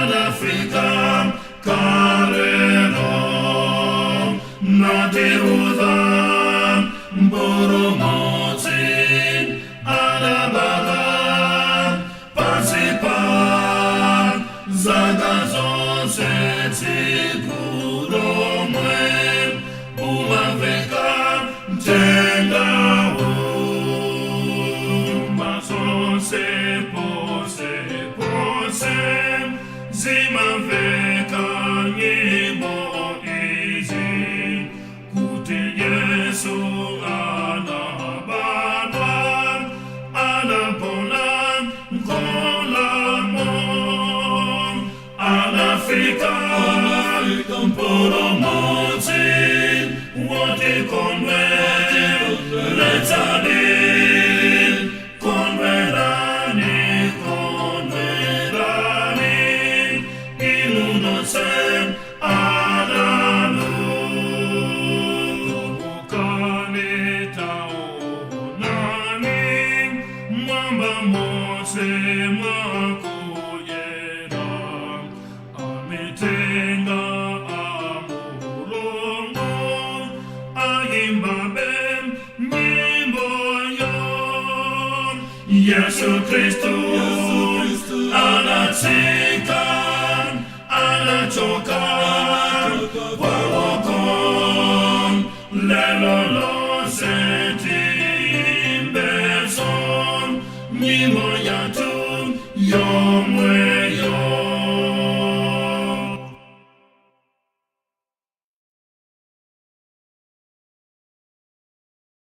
anafika karero natiudha mboromotsi anababa pasipa zaka zonse tsikuromwe umaveka mtendawo mazonse pose pose zimaveka nyimbo izi kuti Yesu anabadwa anapona mkolamo anafika mporomotsi wote konwe letani konwerani konwerani ilunose adanu bukani taonani mwamba mose mwakuyera amitenga amulongo ayimbabe nyimbo yo Yesu Kristu anatsika anachoka